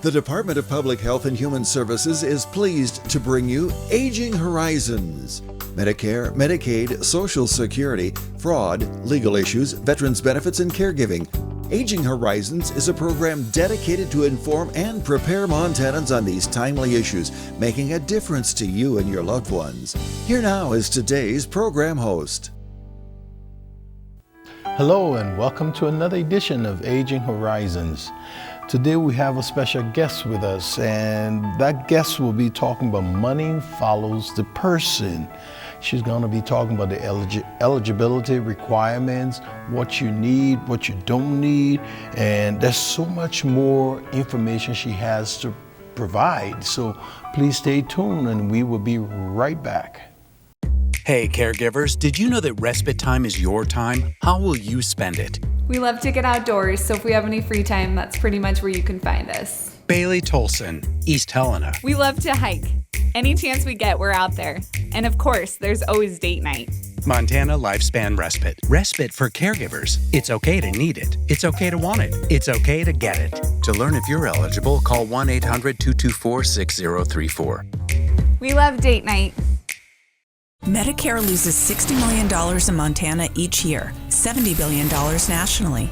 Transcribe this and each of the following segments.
The Department of Public Health and Human Services is pleased to bring you Aging Horizons. Medicare, Medicaid, Social Security, fraud, legal issues, veterans benefits, and caregiving. Aging Horizons is a program dedicated to inform and prepare Montanans on these timely issues, making a difference to you and your loved ones. Here now is today's program host. Hello and welcome to another edition of Aging Horizons. Today we have a special guest with us, and that guest will be talking about money follows the person. She's going to be talking about the eligibility requirements, what you need, what you don't need, and there's so much more information she has to provide. So please stay tuned and we will be right back. Hey caregivers, did you know that respite time is your time? How will you spend it? We love to get outdoors, so if we have any free time, that's pretty much where you can find us. Bailey Tolson, East Helena. We love to hike. Any chance we get, we're out there. And of course, there's always date night. Montana Lifespan Respite. Respite for caregivers. It's okay to need it. It's okay to want it. It's okay to get it. To learn if you're eligible, call 1-800-224-6034. We love date night. Medicare loses $60 million in Montana each year, $70 billion nationally.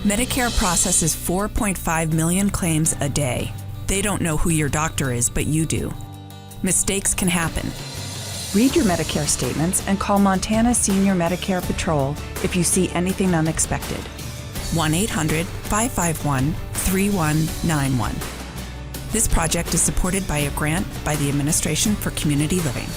Medicare processes 4.5 million claims a day. They don't know who your doctor is, but you do. Mistakes can happen. Read your Medicare statements and call Montana Senior Medicare Patrol if you see anything unexpected. 1-800-551-3191. This project is supported by a grant by the Administration for Community Living.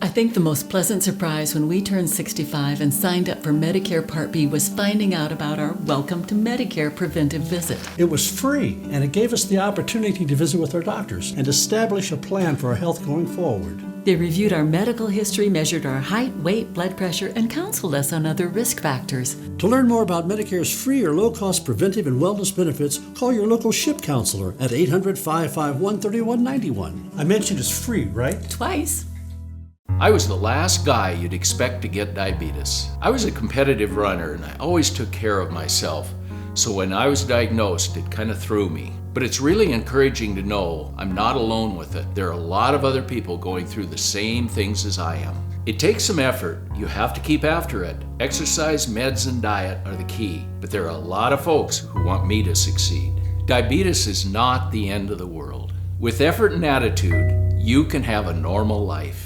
I think the most pleasant surprise when we turned 65 and signed up for Medicare Part B was finding out about our Welcome to Medicare preventive visit. It was free, and it gave us the opportunity to visit with our doctors and establish a plan for our health going forward. They reviewed our medical history, measured our height, weight, blood pressure, and counseled us on other risk factors. To learn more about Medicare's free or low-cost preventive and wellness benefits, call your local SHIP counselor at 800-551-3191. I mentioned it's free, right? Twice. I was the last guy you'd expect to get diabetes. I was a competitive runner and I always took care of myself. So when I was diagnosed, it kind of threw me. But it's really encouraging to know I'm not alone with it. There are a lot of other people going through the same things as I am. It takes some effort. You have to keep after it. Exercise, meds, and diet are the key. But there are a lot of folks who want me to succeed. Diabetes is not the end of the world. With effort and attitude, you can have a normal life.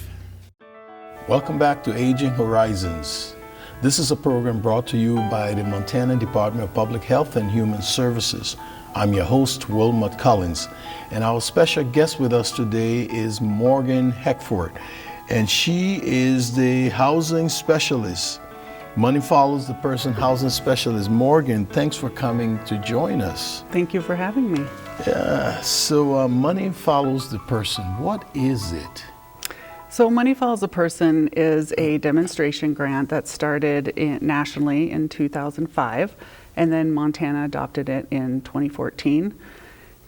Welcome back to Aging Horizons. This is a program brought to you by the Montana Department of Public Health and Human Services. I'm your host, Wilmot Collins, and our special guest with us today is Morgan Heckford, and she is the housing specialist. Money follows the person, housing specialist. Morgan, thanks for coming to join us. Thank you for having me. Yeah, so money follows the person. What is it? So Money Follows a Person is a demonstration grant that started nationally in 2005, and then Montana adopted it in 2014.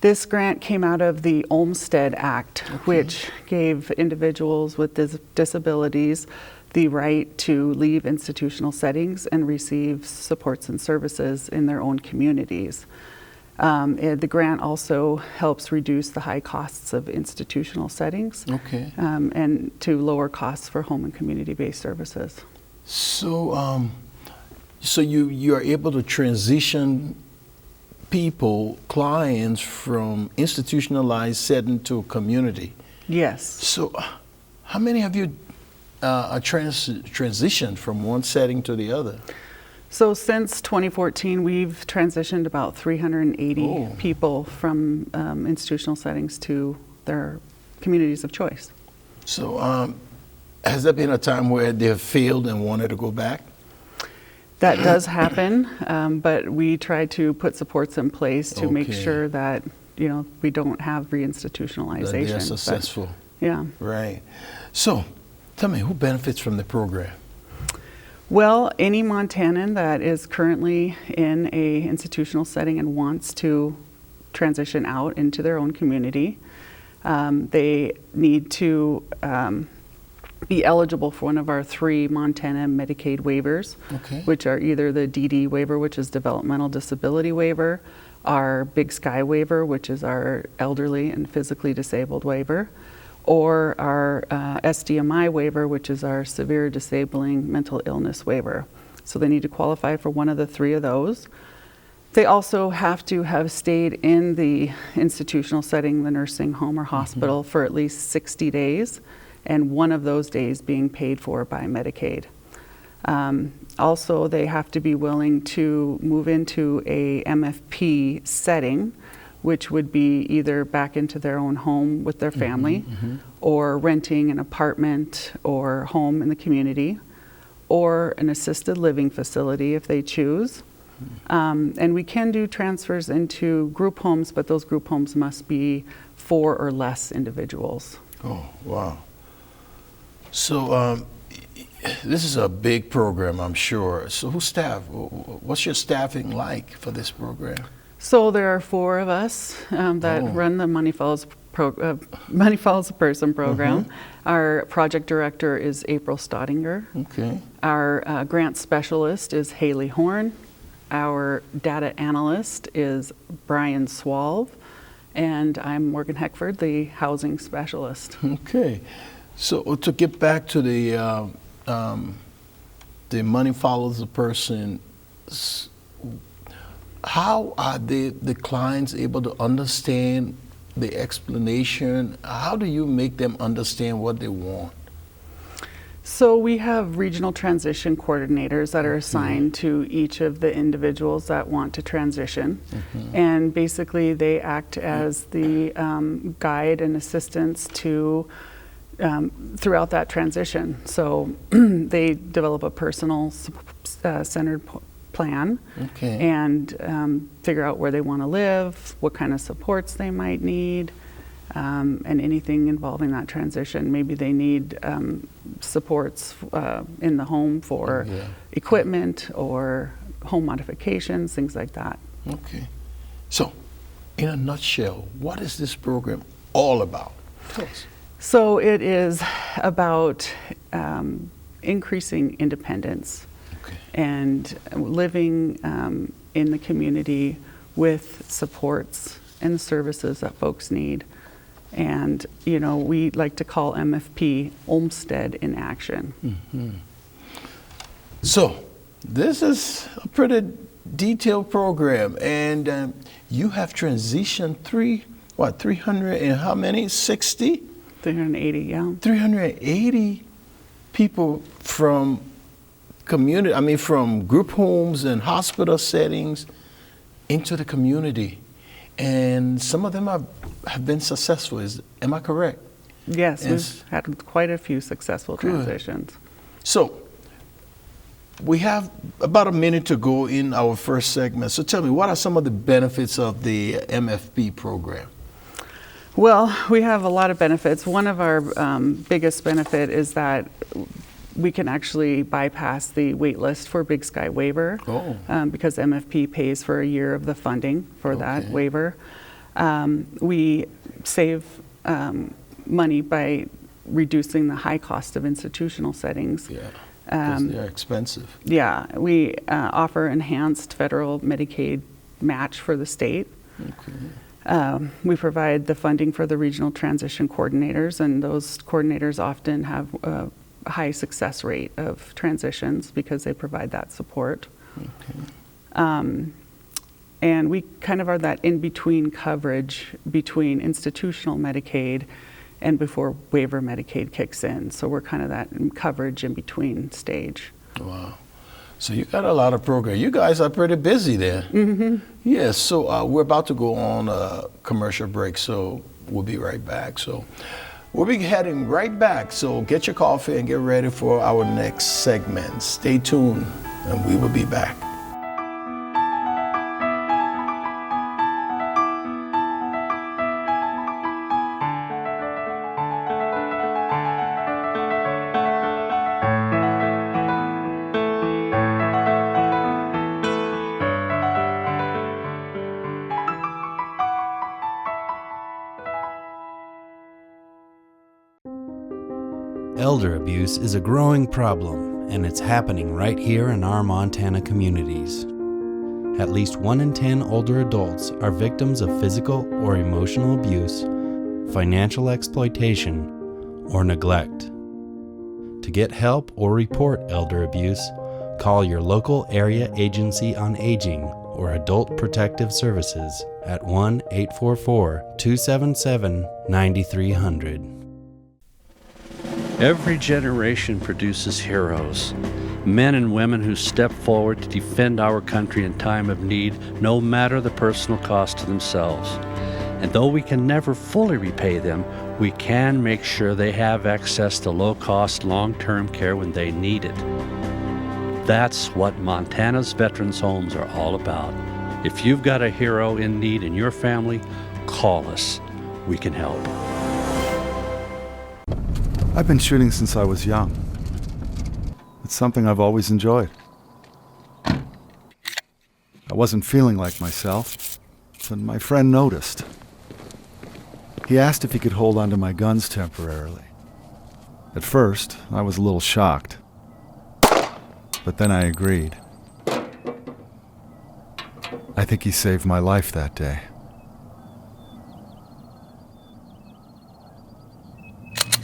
This grant came out of the Olmstead Act, which gave individuals with disabilities the right to leave institutional settings and receive supports and services in their own communities. The grant also helps reduce the high costs of institutional settings and to lower costs for home and community-based services. So, you are able to transition people, clients, from institutionalized setting to community. Yes. So, how many have you transitioned from one setting to the other? So since 2014, we've transitioned about 380 people from institutional settings to their communities of choice. So has there been a time where they have failed and wanted to go back? That does happen, but we try to put supports in place to make sure that we don't have reinstitutionalization. That they're successful. Yeah. Right. So tell me, who benefits from the program? Well, any Montanan that is currently in a institutional setting and wants to transition out into their own community, they need to be eligible for one of our 3 Montana Medicaid waivers, which are either the DD waiver, which is developmental disability waiver, our Big Sky waiver, which is our elderly and physically disabled waiver, or our SDMI waiver, which is our severe disabling mental illness waiver. So they need to qualify for one of the three of those. They also have to have stayed in the institutional setting, the nursing home or hospital, for at least 60 days, and one of those days being paid for by Medicaid. Also, they have to be willing to move into a MFP setting, which would be either back into their own home with their family, or renting an apartment or home in the community, or an assisted living facility if they choose. And we can do transfers into group homes, but those group homes must be 4 or less individuals. Oh, wow. So this is a big program, I'm sure. So what's your staffing like for this program? So there are 4 of us that run the Money Follows a Person program. Our project director is April Staudinger. Okay. Our grant specialist is Haley Horn. Our data analyst is Brian Swalve. And I'm Morgan Heckford, the housing specialist. Okay. So to get back to the Money Follows the Person, how are the clients able to understand the explanation? How do you make them understand what they want? So we have regional transition coordinators that are assigned to each of the individuals that want to transition. And basically they act as the guide and assistance to throughout that transition. So they develop a personal centered plan and figure out where they want to live, what kind of supports they might need, and anything involving that transition. Maybe they need supports in the home for equipment or home modifications, things like that. Okay. So, in a nutshell, what is this program all about? Tell us. So it is about increasing independence and living in the community with supports and services that folks need. And, you know, we like to call MFP Olmsted in Action. So this is a pretty detailed program, and you have transitioned 300 and how many? 60? 380, yeah. 380 people from from group homes and hospital settings into the community. And some of them have been successful. Am I correct? Yes, we've had quite a few successful transitions. So we have about a minute to go in our first segment. So tell me, what are some of the benefits of the MFP program? Well, we have a lot of benefits. One of our biggest benefit is that we can actually bypass the wait list for Big Sky waiver because MFP pays for a year of the funding for that waiver. We save money by reducing the high cost of institutional settings. Yeah, because they're expensive. Yeah, we offer enhanced federal Medicaid match for the state. We provide the funding for the regional transition coordinators, and those coordinators often have a high success rate of transitions because they provide that support. And we kind of are that in-between coverage between institutional Medicaid and before waiver Medicaid kicks in. So we're kind of that coverage in between stage. Wow. So you got a lot of programs. You guys are pretty busy there. Yes, so we're about to go on a commercial break, so we'll be right back. So we'll be heading right back. So get your coffee and get ready for our next segment. Stay tuned, and we will be back. Elder abuse is a growing problem, and it's happening right here in our Montana communities. At least 1 in 10 older adults are victims of physical or emotional abuse, financial exploitation, or neglect. To get help or report elder abuse, call your local area agency on aging or Adult Protective Services at 1-844-277-9300. Every generation produces heroes, men and women who step forward to defend our country in time of need, no matter the personal cost to themselves. And though we can never fully repay them, we can make sure they have access to low-cost, long-term care when they need it. That's what Montana's Veterans Homes are all about. If you've got a hero in need in your family, call us. We can help. I've been shooting since I was young. It's something I've always enjoyed. I wasn't feeling like myself, but my friend noticed. He asked if he could hold onto my guns temporarily. At first, I was a little shocked, but then I agreed. I think he saved my life that day.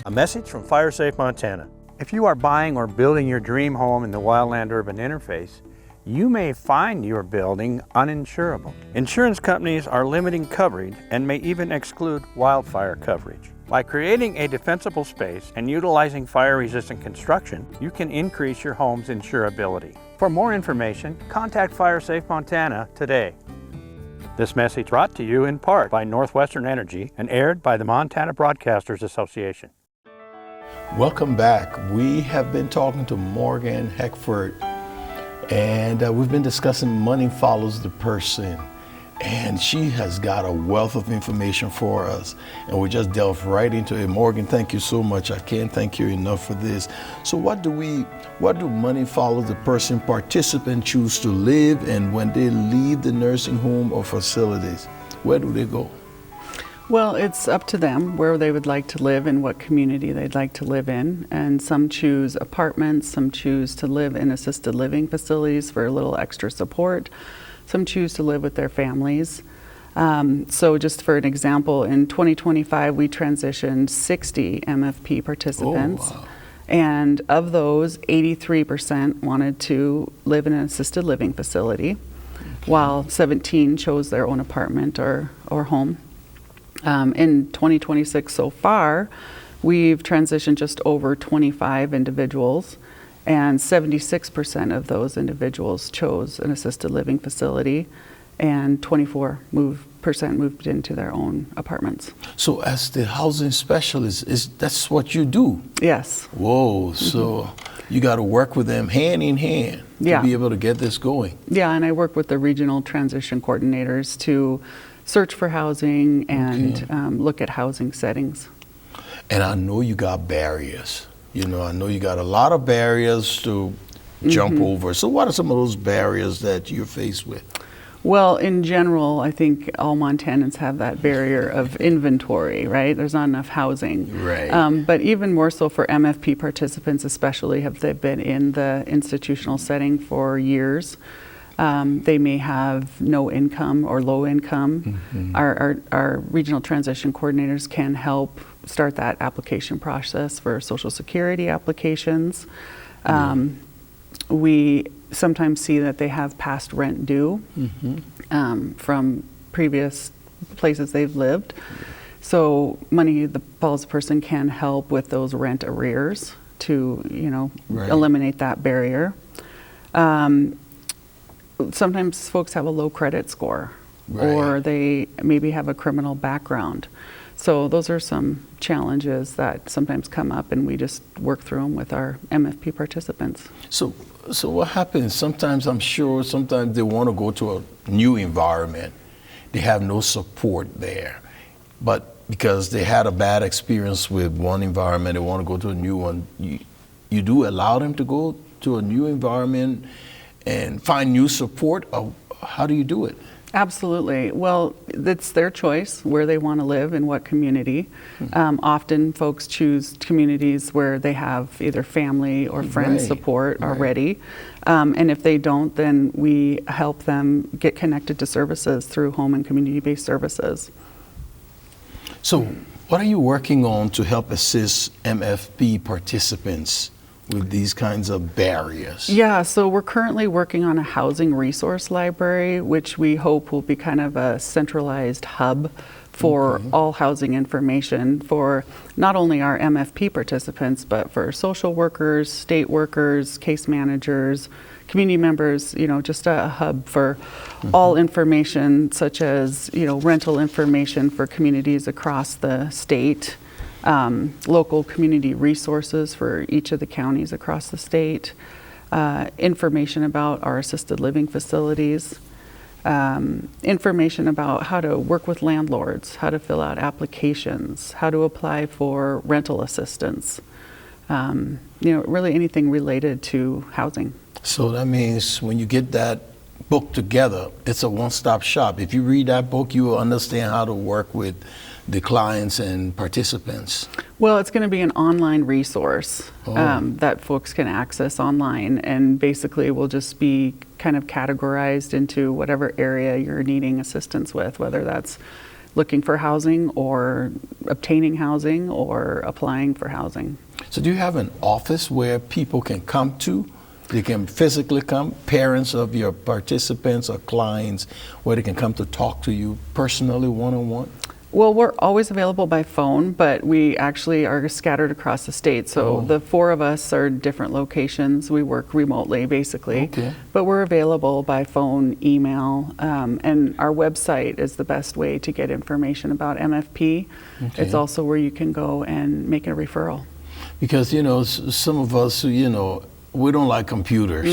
A message from FireSafe Montana. If you are buying or building your dream home in the wildland-urban interface, you may find your building uninsurable. Insurance companies are limiting coverage and may even exclude wildfire coverage. By creating a defensible space and utilizing fire-resistant construction, you can increase your home's insurability. For more information, contact FireSafe Montana today. This message brought to you in part by Northwestern Energy and aired by the Montana Broadcasters Association. Welcome back. We have been talking to Morgan Heckford, and we've been discussing money follows the person. And she has got a wealth of information for us, and we just delve right into it. Morgan, thank you so much. I can't thank you enough for this. So what do money follow the person participants choose to live, and when they leave the nursing home or facilities, where do they go? Well, it's up to them where they would like to live and what community they'd like to live in. And some choose apartments, some choose to live in assisted living facilities for a little extra support. Some choose to live with their families. So just for an example, in 2025, we transitioned 60 MFP participants. Oh, wow. And of those, 83% wanted to live in an assisted living facility, while 17 chose their own apartment or home. In 2026 so far, we've transitioned just over 25 individuals, and 76% of those individuals chose an assisted living facility, and 24% moved into their own apartments. So as the housing specialist, that's what you do? Yes. Whoa, so you got to work with them hand in hand to be able to get this going. Yeah, and I work with the regional transition coordinators to search for housing and look at housing settings. And I know you got barriers. I know you got a lot of barriers to jump over. So what are some of those barriers that you're faced with? Well, in general, I think all Montanans have that barrier of inventory, right? There's not enough housing. Right. But even more so for MFP participants, especially if they've been in the institutional setting for years. They may have no income or low income. Our regional transition coordinators can help start that application process for Social Security applications. We sometimes see that they have past rent due from previous places they've lived. So money follows the person can help with those rent arrears to eliminate that barrier. Sometimes folks have a low credit score, or they maybe have a criminal background. So those are some challenges that sometimes come up, and we just work through them with our MFP participants. So what happens? Sometimes sometimes they want to go to a new environment. They have no support there. But because they had a bad experience with one environment, they want to go to a new one. You do allow them to go to a new environment and find new support? How do you do it? Absolutely. Well, it's their choice where they want to live, in what community. Often folks choose communities where they have either family or friend support already. And if they don't, then we help them get connected to services through home and community-based services. So what are you working on to help assist MFP participants with these kinds of barriers? Yeah, so we're currently working on a housing resource library, which we hope will be kind of a centralized hub for all housing information for not only our MFP participants, but for social workers, state workers, case managers, community members, just a hub for all information, such as, rental information for communities across the state, local community resources for each of the counties across the state, information about our assisted living facilities, information about how to work with landlords, how to fill out applications, how to apply for rental assistance, really anything related to housing. So that means when you get that book together, it's a one-stop shop. If you read that book, you will understand how to work with the clients and participants. Well, it's going to be an online resource that folks can access online, and basically will just be kind of categorized into whatever area you're needing assistance with, whether that's looking for housing or obtaining housing or applying for housing. So do you have an office where people can come to? They can physically come, parents of your participants or clients, where they can come to talk to you personally, one-on-one? Well, we're always available by phone, but we actually are scattered across the state. So the four of us are different locations. We work remotely, basically. Okay. But we're available by phone, email, and our website is the best way to get information about MFP. Okay. It's also where you can go and make a referral. Because, some of us, we don't like computers.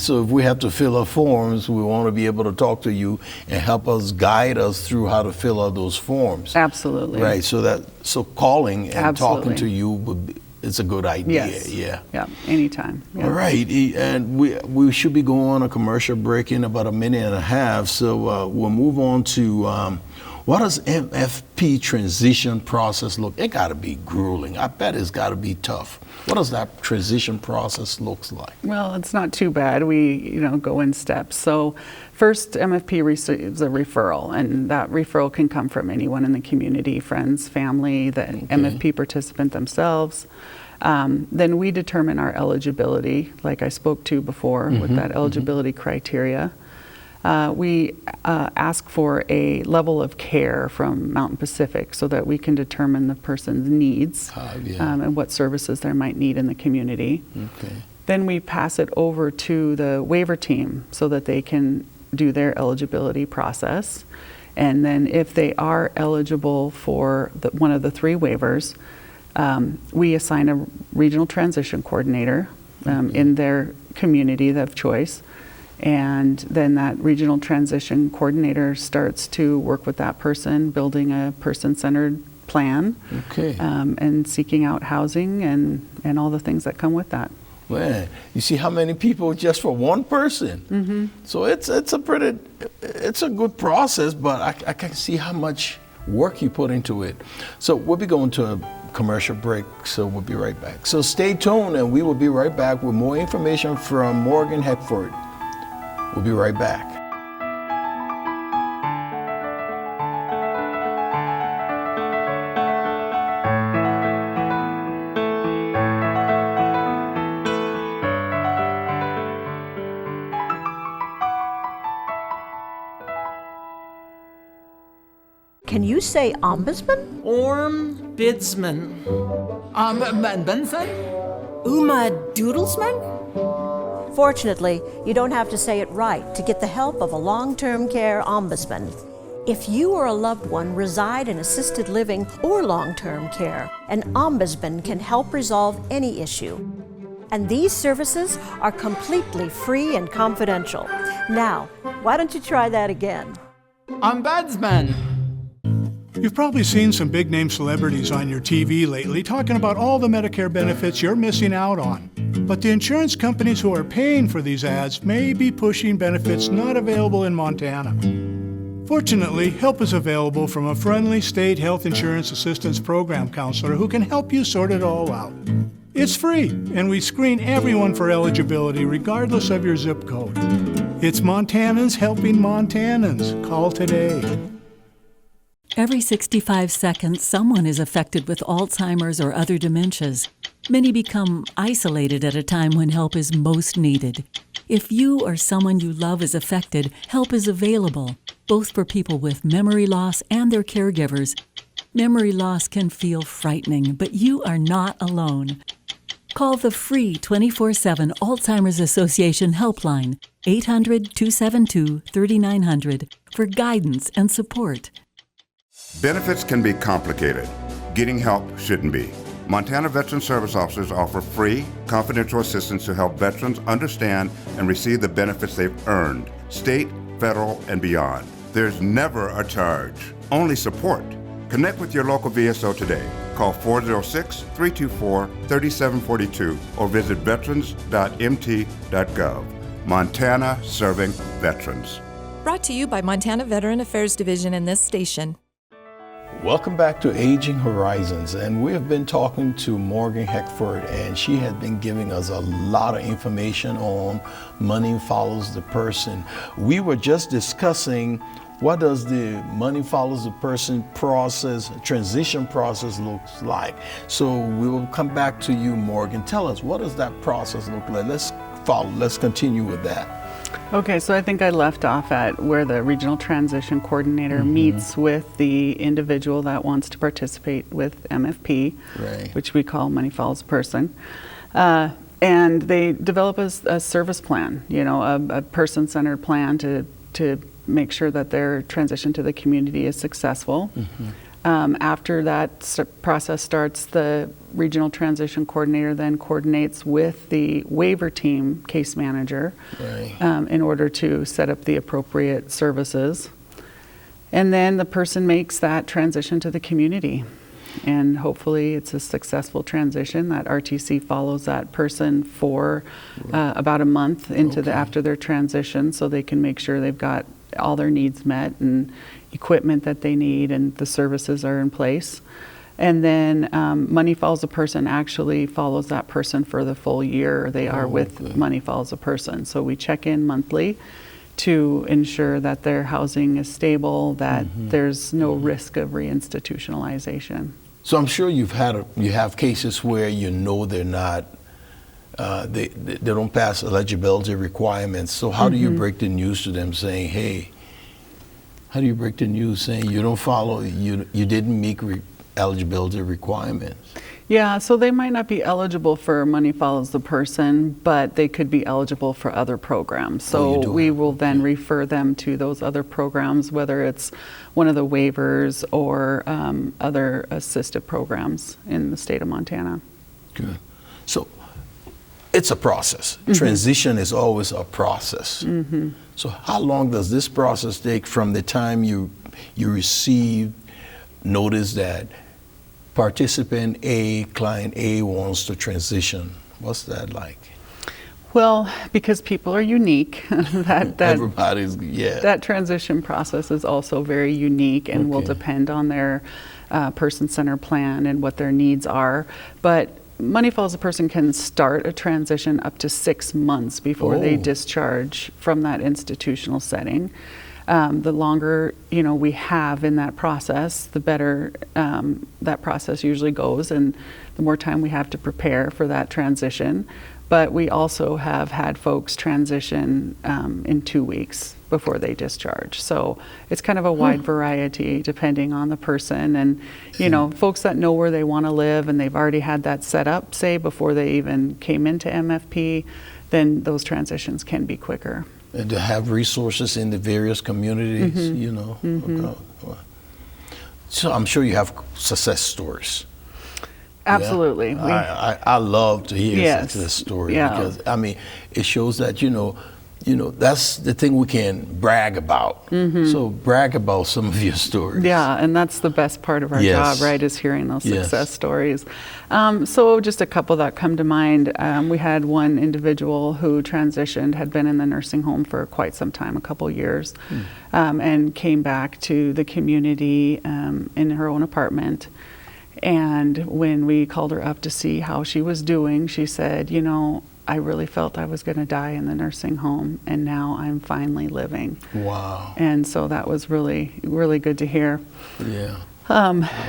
So if we have to fill out forms, we want to be able to talk to you and help us, guide us through how to fill out those forms. Absolutely. Right. So calling and talking Absolutely. to you it's a good idea. Yes. Yeah. Anytime. Yeah. All right. And we should be going on a commercial break in about a minute and a half. So we'll move on to what does MFP transition process look? It got to be grueling. I bet it's got to be tough. What does that transition process looks like? Well, it's not too bad. We, go in steps. So first, MFP receives a referral, and that referral can come from anyone in the community, friends, family, the MFP participant themselves. Then we determine our eligibility, like I spoke to before, with that eligibility criteria. We ask for a level of care from Mountain Pacific so that we can determine the person's needs and what services they might need in the community. Okay. Then we pass it over to the waiver team so that they can do their eligibility process. And then if they are eligible for one of the three waivers, we assign a regional transition coordinator in their community of choice. And then that regional transition coordinator starts to work with that person, building a person-centered plan, and seeking out housing and all the things that come with that. Man, you see how many people just for one person. So it's a good process, but I can see how much work you put into it. So we'll be going to a commercial break, so we'll be right back. So stay tuned, and we will be right back with more information from Morgan Heckford. We'll be right back. Can you say ombudsman? Ombudsman. Ombudsman? Uma Doodlesman? Fortunately, you don't have to say it right to get the help of a long-term care ombudsman. If you or a loved one reside in assisted living or long-term care, an ombudsman can help resolve any issue. And these services are completely free and confidential. Now, why don't you try that again? Ombudsman. You've probably seen some big-name celebrities on your TV lately talking about all the Medicare benefits you're missing out on. But the insurance companies who are paying for these ads may be pushing benefits not available in Montana. Fortunately, help is available from a friendly state health insurance assistance program counselor who can help you sort it all out. It's free, and we screen everyone for eligibility regardless of your zip code. It's Montanans helping Montanans. Call today. Every 65 seconds, someone is affected with Alzheimer's or other dementias. Many become isolated at a time when help is most needed. If you or someone you love is affected, help is available, both for people with memory loss and their caregivers. Memory loss can feel frightening, but you are not alone. Call the free 24/7 Alzheimer's Association helpline, 800-272-3900, for guidance and support. Benefits can be complicated. Getting help shouldn't be. Montana Veteran Service Officers offer free, confidential assistance to help veterans understand and receive the benefits they've earned, state, federal, and beyond. There's never a charge, only support. Connect with your local VSO today. Call 406-324-3742 or visit veterans.mt.gov. Montana serving veterans. Brought to you by Montana Veteran Affairs Division and this station. Welcome back to Aging Horizons, and we have been talking to Morgan Heckford, and she has been giving us a lot of information on money follows the person. We were just discussing what does the money follows the person process, transition process looks like. So we will come back to you, Morgan. Tell us, what does that process look like? Let's continue with that. Okay, so I think I left off at where the regional transition coordinator meets with the individual that wants to participate with MFP, which we call Money Follows the Person. And they develop a service plan, a person-centered plan to make sure that their transition to the community is successful. After that process starts, the regional transition coordinator then coordinates with the waiver team case manager in order to set up the appropriate services. And then the person makes that transition to the community. And hopefully it's a successful transition. That RTC follows that person for about a month after their transition, so they can make sure they've got all their needs met and equipment that they need and the services are in place. And then Money Follows the Person actually follows that person for the full year they are with Money Follows the Person. So we check in monthly to ensure that their housing is stable, that there's no risk of reinstitutionalization. So I'm sure you have cases where they're not, they don't pass eligibility requirements. So how do you break the news to them saying, hey, how do you break the news saying you don't follow, you didn't meet eligibility requirements? Yeah, so they might not be eligible for Money Follows the Person, but they could be eligible for other programs. So we will then refer them to those other programs, whether it's one of the waivers or other assistive programs in the state of Montana. Good. So it's a process. Transition is always a process. So how long does this process take from the time you receive notice that participant A, client A wants to transition? What's that like? Well, because people are unique, that transition process is also very unique and will depend on their person-centered plan and what their needs are. But Money Follows the Person can start a transition up to 6 months before they discharge from that institutional setting. The longer we have in that process, the better that process usually goes, and the more time we have to prepare for that transition. But we also have had folks transition in 2 weeks before they discharge. So it's kind of a wide variety depending on the person, and folks that know where they want to live and they've already had that set up, say before they even came into MFP, then those transitions can be quicker. And to have resources in the various communities, So I'm sure you have success stories. Absolutely. Yeah? I love to hear success stories because, it shows that, you know, that's the thing we can brag about. So brag about some of your stories. Yeah, and that's the best part of our Yes. job, right, is hearing those Yes. success stories. So just a couple that come to mind. We had one individual who transitioned, had been in the nursing home for quite some time, a couple years, and came back to the community in her own apartment. And when we called her up to see how she was doing, she said, you know, I really felt I was going to die in the nursing home, and now I'm finally living. Wow. And so that was really, really good to hear. Yeah.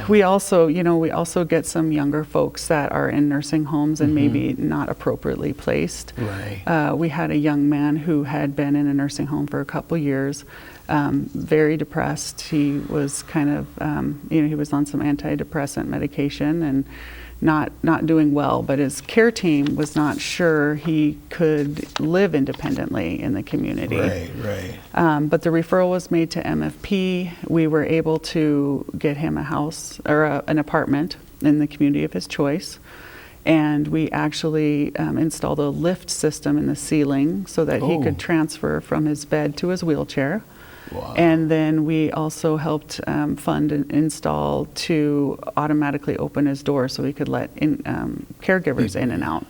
We also get some younger folks that are in nursing homes and maybe not appropriately placed. Right. We had a young man who had been in a nursing home for a couple years, very depressed. He was kind of, he was on some antidepressant medication and not doing well, but his care team was not sure he could live independently in the community. Right. But the referral was made to MFP. We were able to get him a house or an apartment in the community of his choice. And we actually installed a lift system in the ceiling so that he could transfer from his bed to his wheelchair. Wow. And then we also helped fund and install to automatically open his door so he could let caregivers in and out.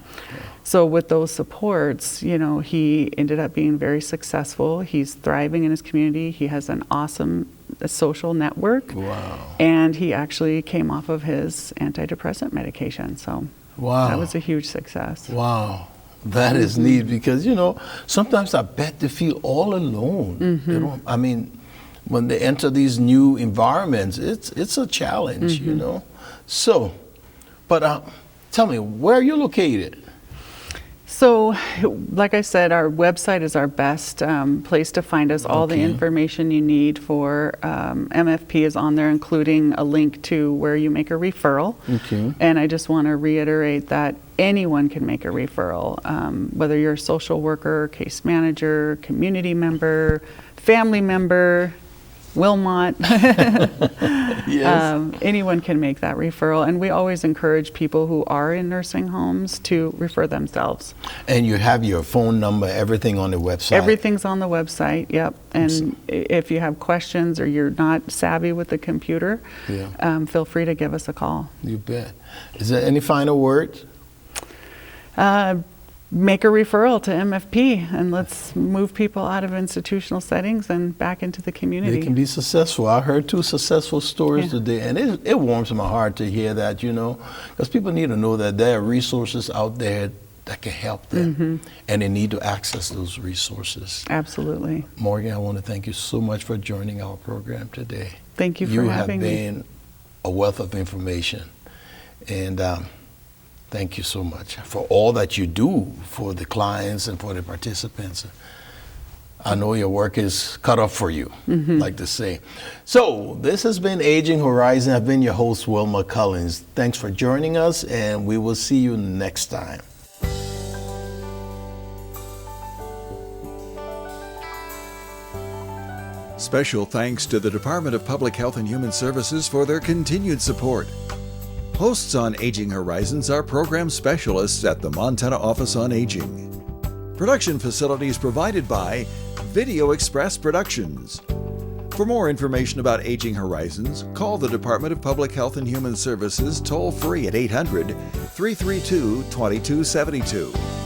So with those supports, you know, he ended up being very successful. He's thriving in his community. He has an awesome social network. Wow. And he actually came off of his antidepressant medication. So that was a huge success. Wow. That is neat because, you know, sometimes I bet they feel all alone. They don't, I mean, when they enter these new environments, it's a challenge, you know. So, but tell me, where are you located? So, like I said, our website is our best place to find us. All the information you need for MFP is on there, including a link to where you make a referral. Okay. And I just want to reiterate that anyone can make a referral, whether you're a social worker, case manager, community member, family member, Wilmot. Yes. Anyone can make that referral, and we always encourage people who are in nursing homes to refer themselves. And you have your phone number, everything on the website? Everything's on the website, yep. And if you have questions or you're not savvy with the computer, feel free to give us a call. You bet. Is there any final words? Make a referral to MFP and let's move people out of institutional settings and back into the community. They can be successful. I heard 2 successful stories today, and it warms my heart to hear that, you know, because people need to know that there are resources out there that can help them, and they need to access those resources. Absolutely. Morgan, I want to thank you so much for joining our program today. Thank you for having me. You have been a wealth of information, and thank you so much for all that you do for the clients and for the participants. I know your work is cut off for you, like to say. So this has been Aging Horizon. I've been your host, Wilma Collins. Thanks for joining us, and we will see you next time. Special thanks to the Department of Public Health and Human Services for their continued support. Hosts on Aging Horizons are program specialists at the Montana Office on Aging. Production facilities provided by Video Express Productions. For more information about Aging Horizons, call the Department of Public Health and Human Services toll-free at 800-332-2272.